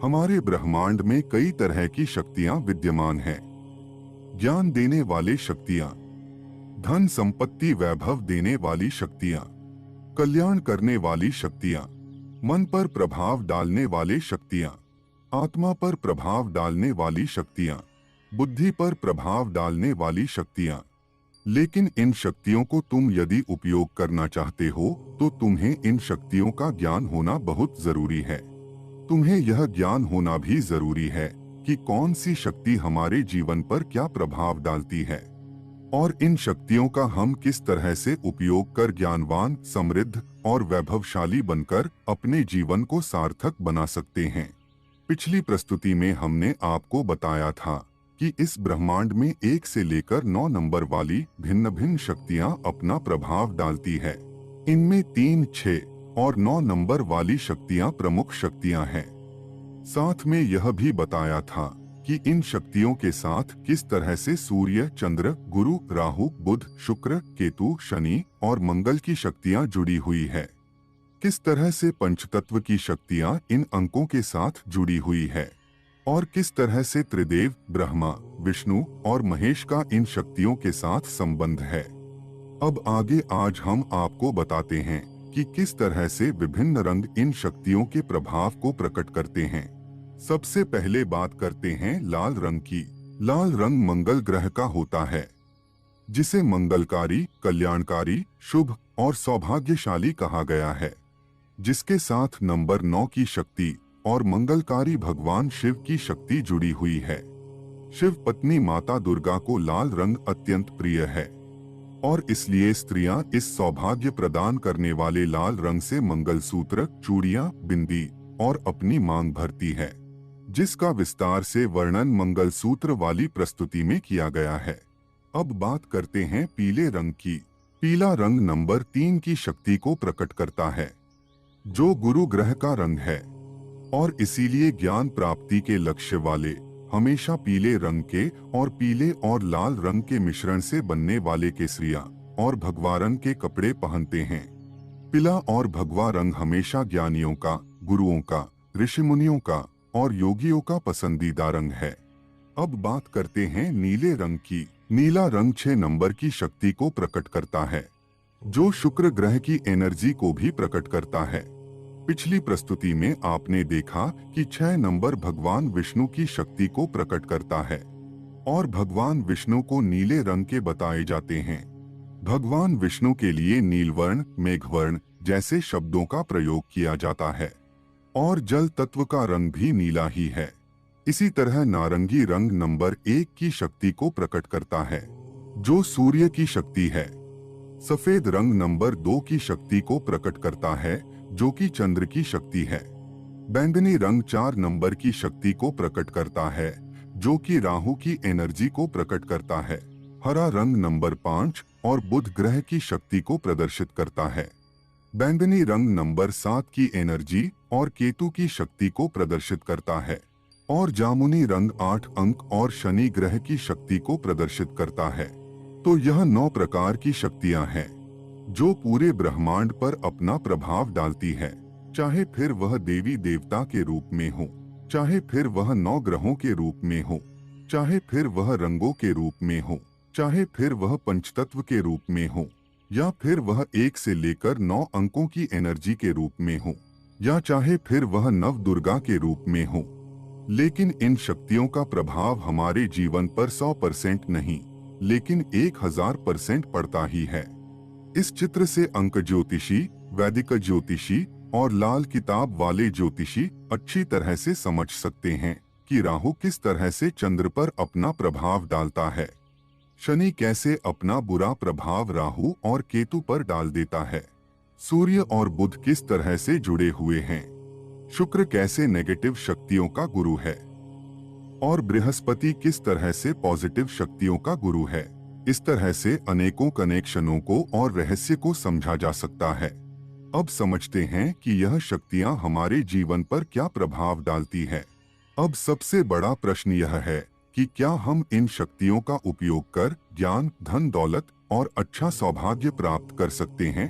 हमारे ब्रह्मांड में कई तरह की शक्तियां विद्यमान हैं। ज्ञान देने वाली शक्तियां, धन संपत्ति वैभव देने वाली शक्तियां, कल्याण करने वाली शक्तियां, मन पर प्रभाव डालने वाली शक्तियां, आत्मा पर प्रभाव डालने वाली शक्तियां, बुद्धि पर प्रभाव डालने वाली शक्तियां। लेकिन इन शक्तियों को तुम यदि उपयोग करना चाहते हो तो तुम्हें इन शक्तियों का ज्ञान होना बहुत जरूरी है। तुम्हें यह ज्ञान होना भी जरूरी है कि कौन सी शक्ति हमारे जीवन पर क्या प्रभाव डालती है और इन शक्तियों का हम किस तरह से उपयोग कर ज्ञानवान, समृद्ध और वैभवशाली बनकर अपने जीवन को सार्थक बना सकते हैं। पिछली प्रस्तुति में हमने आपको बताया था कि इस ब्रह्मांड में 1 से लेकर 9 नंबर वाली भिन्न भिन्न शक्तियां अपना प्रभाव डालती है। इनमें 3, 6 और 9 नंबर वाली शक्तियां प्रमुख शक्तियां हैं। साथ में यह भी बताया था कि इन शक्तियों के साथ किस तरह से सूर्य, चंद्र, गुरु, राहु, बुध, शुक्र, केतु, शनि और मंगल की शक्तियां जुड़ी हुई है। किस तरह से पंचतत्व की शक्तियां इन अंकों के साथ जुड़ी हुई है और किस तरह से त्रिदेव, ब्रह्मा, विष्णु और महेश का इन शक्तियों के साथ संबंध है। अब आगे आज हम आपको बताते हैं कि किस तरह से विभिन्न रंग इन शक्तियों के प्रभाव को प्रकट करते हैं। सबसे पहले बात करते हैं लाल रंग की। लाल रंग मंगल ग्रह का होता है, जिसे मंगलकारी, कल्याणकारी, शुभ और सौभाग्यशाली कहा गया है। जिसके साथ नंबर 9 की शक्ति और मंगलकारी भगवान शिव की शक्ति जुड़ी हुई है। शिव पत्नी माता दुर्गा को लाल रंग अत्यंत प्रिय है और इसलिए स्त्रियां इस सौभाग्य प्रदान करने वाले लाल रंग से मंगलसूत्र, चूड़ियां, बिंदी और अपनी मांग भरती है, जिसका विस्तार से वर्णन मंगलसूत्र वाली प्रस्तुति में किया गया है। अब बात करते हैं पीले रंग की। पीला रंग नंबर 3 की शक्ति को प्रकट करता है, जो गुरु ग्रह का रंग है और इसीलिए ज्ञान प्राप्ति के लक्ष्य वाले हमेशा पीले रंग के और पीले और लाल रंग के मिश्रण से बनने वाले केसरिया और भगवा रंग के कपड़े पहनते हैं। पीला और भगवा रंग हमेशा ज्ञानियों का, गुरुओं का, ऋषि मुनियों का और योगियों का पसंदीदा रंग है। अब बात करते हैं नीले रंग की। नीला रंग 6 नंबर की शक्ति को प्रकट करता है, जो शुक्र ग्रह की एनर्जी को भी प्रकट करता है। पिछली प्रस्तुति में आपने देखा कि 6 नंबर भगवान विष्णु की शक्ति को प्रकट करता है और भगवान विष्णु को नीले रंग के बताए जाते हैं। भगवान विष्णु के लिए नीलवर्ण, मेघवर्ण जैसे शब्दों का प्रयोग किया जाता है और जल तत्व का रंग भी नीला ही है। इसी तरह नारंगी रंग नंबर 1 की शक्ति को प्रकट करता है, जो सूर्य की शक्ति है। सफेद रंग नंबर 2 की शक्ति को प्रकट करता है, जो कि चंद्र की शक्ति है। बैंगनी रंग 4 नंबर की शक्ति को प्रकट करता है, जो कि राहु की एनर्जी को प्रकट करता है। हरा रंग नंबर 5 और बुध ग्रह की शक्ति को प्रदर्शित करता है। बैंगनी रंग नंबर 7 की एनर्जी और केतु की शक्ति को प्रदर्शित करता है और जामुनी रंग 8 अंक और शनि ग्रह की शक्ति को प्रदर्शित करता है। तो यह 9 प्रकार की शक्तियां हैं जो पूरे ब्रह्मांड पर अपना प्रभाव डालती है, चाहे फिर वह देवी देवता के रूप में हो, चाहे फिर वह 9 ग्रहों के रूप में हो, चाहे फिर वह रंगों के रूप में हो, चाहे फिर वह पंचतत्व के रूप में हो, या फिर वह 1 से लेकर 9 अंकों की एनर्जी के रूप में हो, या चाहे फिर वह नव दुर्गा के रूप में हो। लेकिन इन शक्तियों का प्रभाव हमारे जीवन पर 100% नहीं, लेकिन 1000% पड़ता ही है। इस चित्र से अंक ज्योतिषी, वैदिक ज्योतिषी और लाल किताब वाले ज्योतिषी अच्छी तरह से समझ सकते हैं कि राहु किस तरह से चंद्र पर अपना प्रभाव डालता है, शनि कैसे अपना बुरा प्रभाव राहु और केतु पर डाल देता है, सूर्य और बुध किस तरह से जुड़े हुए हैं, शुक्र कैसे नेगेटिव शक्तियों का गुरु है और बृहस्पति किस तरह से पॉजिटिव शक्तियों का गुरु है। इस तरह से अनेकों कनेक्शनों को और रहस्य को समझा जा सकता है। अब समझते हैं कि यह शक्तियां हमारे जीवन पर क्या प्रभाव डालती है। अब सबसे बड़ा प्रश्न यह है कि क्या हम इन शक्तियों का उपयोग कर ज्ञान, धन, दौलत और अच्छा सौभाग्य प्राप्त कर सकते हैं?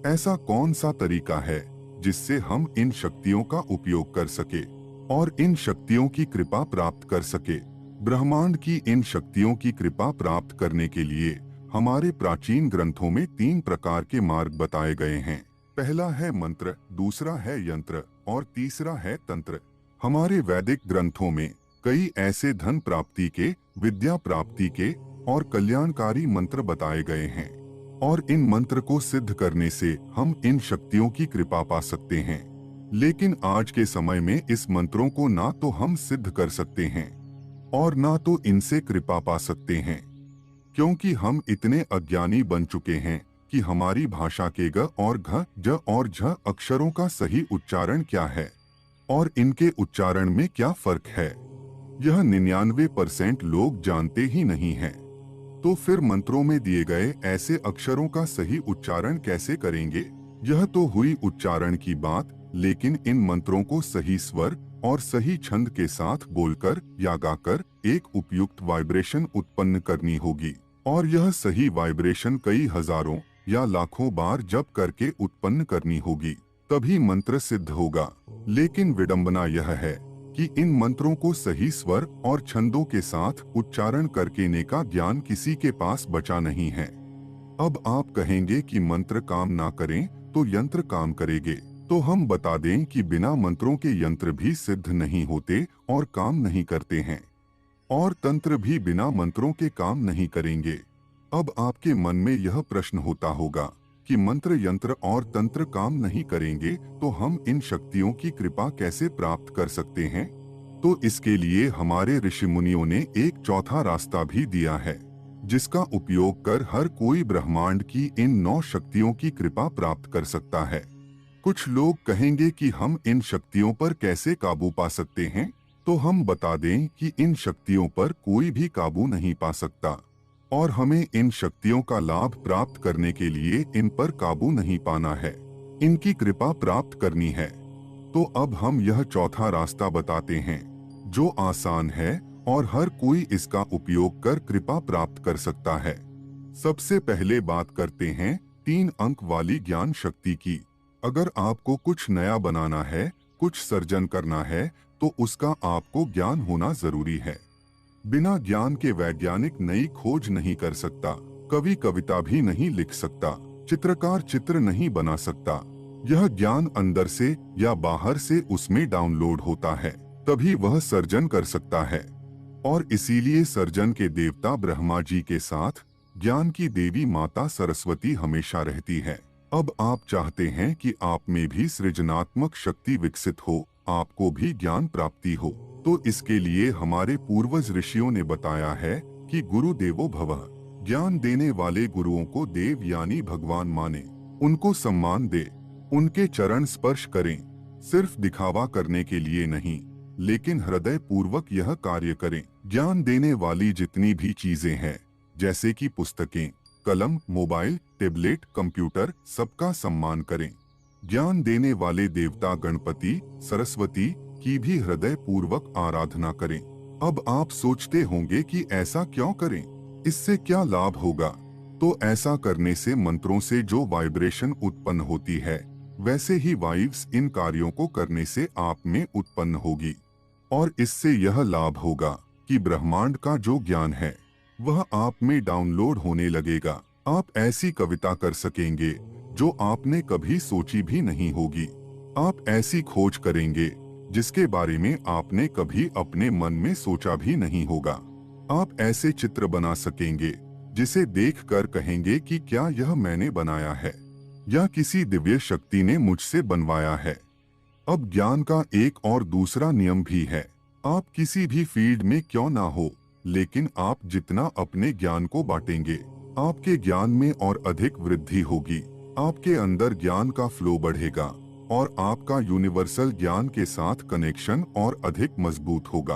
ऐसा कौन सा तरीका है जिससे हम इन शक्तियों का उपयोग कर सके? और इन शक्तियों की कृपा प्राप्त कर सके। ब्रह्मांड की इन शक्तियों की कृपा प्राप्त करने के लिए हमारे प्राचीन ग्रंथों में 3 प्रकार के मार्ग बताए गए हैं। पहला है मंत्र, दूसरा है यंत्र और तीसरा है तंत्र। हमारे वैदिक ग्रंथों में कई ऐसे धन प्राप्ति के, विद्या प्राप्ति के और कल्याणकारी मंत्र बताए गए हैं और इन मंत्र को सिद्ध करने से हम इन शक्तियों की कृपा पा सकते हैं। लेकिन आज के समय में इस मंत्रों को ना तो हम सिद्ध कर सकते हैं और ना तो इनसे कृपा पा सकते हैं, क्योंकि हम इतने अज्ञानी बन चुके हैं कि हमारी भाषा के ग और घ, ज और झ अक्षरों का सही उच्चारण क्या है और इनके उच्चारण में क्या फर्क है, यह 99% लोग जानते ही नहीं हैं। तो फिर मंत्रों में दिए गए ऐसे अक्षरों का सही उच्चारण कैसे करेंगे? यह तो हुई उच्चारण की बात, लेकिन इन मंत्रों को सही स्वर और सही छंद के साथ बोलकर या गाकर एक उपयुक्त वाइब्रेशन उत्पन्न करनी होगी और यह सही वाइब्रेशन कई हजारों या लाखों बार जप करके उत्पन्न करनी होगी, तभी मंत्र सिद्ध होगा। लेकिन विडंबना यह है कि इन मंत्रों को सही स्वर और छंदों के साथ उच्चारण करने का ज्ञान किसी के पास बचा नहीं है। अब आप कहेंगे कि मंत्र काम ना करें तो यंत्र काम करेंगे, तो हम बता दें कि बिना मंत्रों के यंत्र भी सिद्ध नहीं होते और काम नहीं करते हैं और तंत्र भी बिना मंत्रों के काम नहीं करेंगे। अब आपके मन में यह प्रश्न होता होगा कि मंत्र, यंत्र और तंत्र काम नहीं करेंगे तो हम इन शक्तियों की कृपा कैसे प्राप्त कर सकते हैं? तो इसके लिए हमारे ऋषि मुनियों ने एक चौथा रास्ता भी दिया है, जिसका उपयोग कर हर कोई ब्रह्मांड की इन 9 शक्तियों की कृपा प्राप्त कर सकता है। कुछ लोग कहेंगे कि हम इन शक्तियों पर कैसे काबू पा सकते हैं? तो हम बता दें कि इन शक्तियों पर कोई भी काबू नहीं पा सकता और हमें इन शक्तियों का लाभ प्राप्त करने के लिए इन पर काबू नहीं पाना है, इनकी कृपा प्राप्त करनी है। तो अब हम यह चौथा रास्ता बताते हैं, जो आसान है और हर कोई इसका उपयोग कर कृपा प्राप्त कर सकता है। सबसे पहले बात करते हैं 3 अंक वाली ज्ञान शक्ति की। अगर आपको कुछ नया बनाना है, कुछ सर्जन करना है, तो उसका आपको ज्ञान होना जरूरी है। बिना ज्ञान के वैज्ञानिक नई खोज नहीं कर सकता, कवि कविता भी नहीं लिख सकता, चित्रकार चित्र नहीं बना सकता। यह ज्ञान अंदर से या बाहर से उसमें डाउनलोड होता है, तभी वह सर्जन कर सकता है। और इसीलिए सर्जन के देवता ब्रह्मा जी के साथ ज्ञान की देवी माता सरस्वती हमेशा रहती है। अब आप चाहते हैं कि आप में भी सृजनात्मक शक्ति विकसित हो, आपको भी ज्ञान प्राप्ति हो, तो इसके लिए हमारे पूर्वज ऋषियों ने बताया है कि गुरु देवो भवः, ज्ञान देने वाले गुरुओं को देव यानी भगवान माने, उनको सम्मान दे, उनके चरण स्पर्श करें। सिर्फ दिखावा करने के लिए नहीं, लेकिन हृदय पूर्वक यह कार्य करें। ज्ञान देने वाली जितनी भी चीजें हैं, जैसे कि पुस्तकें, कलम, मोबाइल, टेबलेट, कंप्यूटर, सबका सम्मान करें। ज्ञान देने वाले देवता गणपति, सरस्वती की भी हृदय पूर्वक आराधना करें। अब आप सोचते होंगे कि ऐसा क्यों करें, इससे क्या लाभ होगा? तो ऐसा करने से मंत्रों से जो वाइब्रेशन उत्पन्न होती है, वैसे ही वाइब्स इन कार्यों को करने से आप में उत्पन्न होगी और इससे यह लाभ होगा कि ब्रह्मांड का जो ज्ञान है वह आप में डाउनलोड होने लगेगा। आप ऐसी कविता कर सकेंगे जो आपने कभी सोची भी नहीं होगी। आप ऐसी खोज करेंगे जिसके बारे में आपने कभी अपने मन में सोचा भी नहीं होगा। आप ऐसे चित्र बना सकेंगे जिसे देखकर कहेंगे कि क्या यह मैंने बनाया है या किसी दिव्य शक्ति ने मुझसे बनवाया है। अब ज्ञान का एक और दूसरा नियम भी है। आप किसी भी फील्ड में क्यों ना हो, लेकिन आप जितना अपने ज्ञान को बांटेंगे, आपके ज्ञान में और अधिक वृद्धि होगी। आपके अंदर ज्ञान का फ्लो बढ़ेगा और आपका यूनिवर्सल ज्ञान के साथ कनेक्शन और अधिक मजबूत होगा।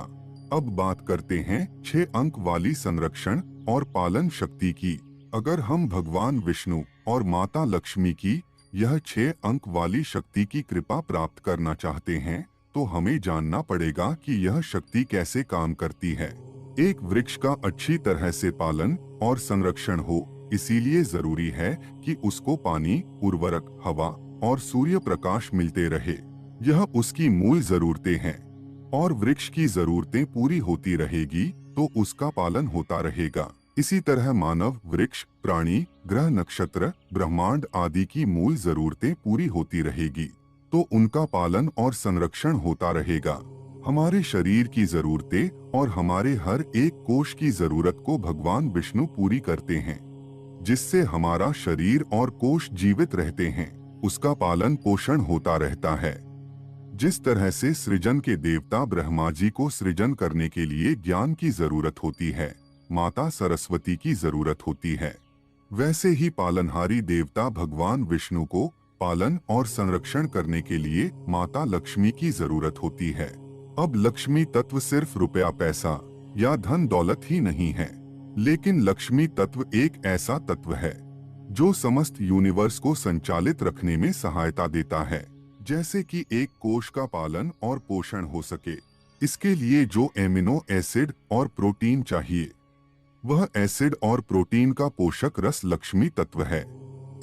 अब बात करते हैं 6 अंक वाली संरक्षण और पालन शक्ति की। अगर हम भगवान विष्णु और माता लक्ष्मी की यह 6 अंक वाली शक्ति की कृपा प्राप्त करना चाहते हैं, तो हमें जानना पड़ेगा कि यह शक्ति कैसे काम करती है। एक वृक्ष का अच्छी तरह से पालन और संरक्षण हो, इसीलिए जरूरी है कि उसको पानी, उर्वरक, हवा और सूर्य प्रकाश मिलते रहे। यह उसकी मूल जरूरतें हैं। और वृक्ष की जरूरतें पूरी होती रहेगी तो उसका पालन होता रहेगा। इसी तरह मानव, वृक्ष, प्राणी, ग्रह, नक्षत्र, ब्रह्मांड आदि की मूल जरूरतें पूरी होती रहेगी तो उनका पालन और संरक्षण होता रहेगा। हमारे शरीर की जरूरतें और हमारे हर एक कोश की जरूरत को भगवान विष्णु पूरी करते हैं, जिससे हमारा शरीर और कोश जीवित रहते हैं, उसका पालन पोषण होता रहता है। जिस तरह से सृजन के देवता ब्रह्मा जी को सृजन करने के लिए ज्ञान की जरूरत होती है, माता सरस्वती की जरूरत होती है, वैसे ही पालनहारी देवता भगवान विष्णु को पालन और संरक्षण करने के लिए माता लक्ष्मी की जरूरत होती है। अब लक्ष्मी तत्व सिर्फ रुपया पैसा या धन दौलत ही नहीं है, लेकिन लक्ष्मी तत्व एक ऐसा तत्व है जो समस्त यूनिवर्स को संचालित रखने में सहायता देता है। जैसे कि एक कोश का पालन और पोषण हो सके, इसके लिए जो एमिनो एसिड और प्रोटीन चाहिए, वह एसिड और प्रोटीन का पोषक रस लक्ष्मी तत्व है।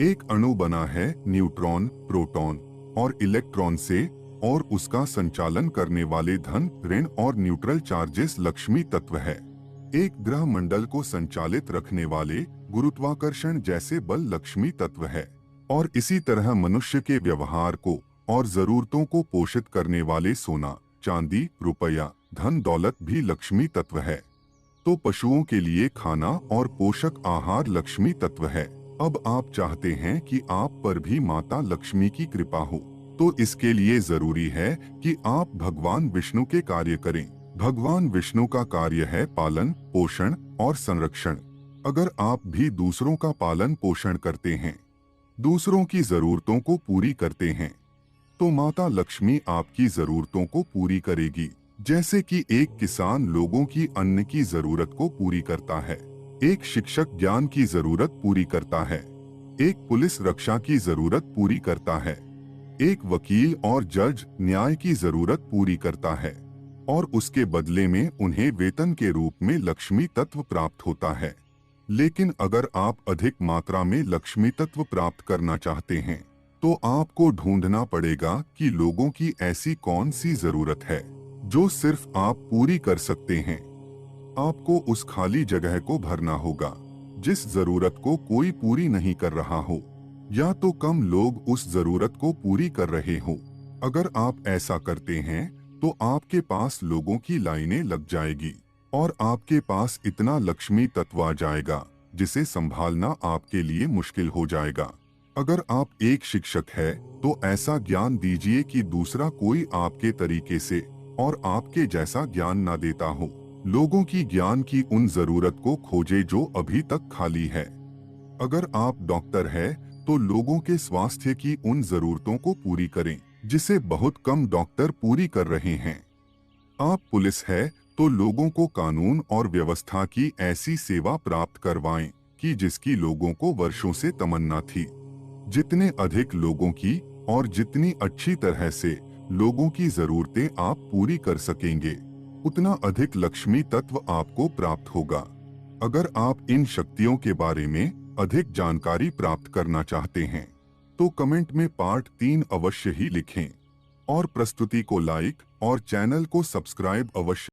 एक अणु बना है न्यूट्रॉन, प्रोटॉन और इलेक्ट्रॉन से, और उसका संचालन करने वाले धन, ऋण और न्यूट्रल चार्जेस लक्ष्मी तत्व है। एक ग्रह मंडल को संचालित रखने वाले गुरुत्वाकर्षण जैसे बल लक्ष्मी तत्व है, और इसी तरह मनुष्य के व्यवहार को और जरूरतों को पोषित करने वाले सोना, चांदी, रुपया, धन दौलत भी लक्ष्मी तत्व है। तो पशुओं के लिए खाना और पोषक आहार लक्ष्मी तत्व है। अब आप चाहते हैं कि आप पर भी माता लक्ष्मी की कृपा हो, तो इसके लिए जरूरी है कि आप भगवान विष्णु के कार्य करें। भगवान विष्णु का कार्य है पालन, पोषण और संरक्षण। अगर आप भी दूसरों का पालन पोषण करते हैं, दूसरों की जरूरतों को पूरी करते हैं, तो माता लक्ष्मी आपकी जरूरतों को पूरी करेगी। जैसे कि एक किसान लोगों की अन्न की जरूरत को पूरी करता है, एक शिक्षक ज्ञान की जरूरत पूरी करता है, एक पुलिस रक्षा की जरूरत पूरी करता है, एक वकील और जज न्याय की जरूरत पूरी करता है, और उसके बदले में उन्हें वेतन के रूप में लक्ष्मी तत्व प्राप्त होता है। लेकिन अगर आप अधिक मात्रा में लक्ष्मी तत्व प्राप्त करना चाहते हैं, तो आपको ढूंढना पड़ेगा कि लोगों की ऐसी कौन सी जरूरत है जो सिर्फ आप पूरी कर सकते हैं। आपको उस खाली जगह को भरना होगा जिस जरूरत को कोई पूरी नहीं कर रहा हो, या तो कम लोग उस जरूरत को पूरी कर रहे हो। अगर आप ऐसा करते हैं तो आपके पास लोगों की लाइनें लग जाएगी और आपके पास इतना लक्ष्मी तत्व आ जाएगा जिसे संभालना आपके लिए मुश्किल हो जाएगा। अगर आप एक शिक्षक है तो ऐसा ज्ञान दीजिए कि दूसरा कोई आपके तरीके से और आपके जैसा ज्ञान ना देता हो। लोगों की ज्ञान की उन जरूरत को खोजे जो अभी तक खाली है। अगर आप डॉक्टर है तो लोगों के स्वास्थ्य की उन जरूरतों को पूरी करें जिसे बहुत कम डॉक्टर पूरी कर रहे हैं। आप पुलिस है तो लोगों को कानून और व्यवस्था की ऐसी सेवा प्राप्त करवाएं कि जिसकी लोगों को वर्षों से तमन्ना थी। जितने अधिक लोगों की और जितनी अच्छी तरह से लोगों की जरूरतें आप पूरी कर सकेंगे, उतना अधिक लक्ष्मी तत्व आपको प्राप्त होगा। अगर आप इन शक्तियों के बारे में अधिक जानकारी प्राप्त करना चाहते हैं तो कमेंट में पार्ट 3 अवश्य ही लिखें और प्रस्तुति को लाइक और चैनल को सब्सक्राइब अवश्य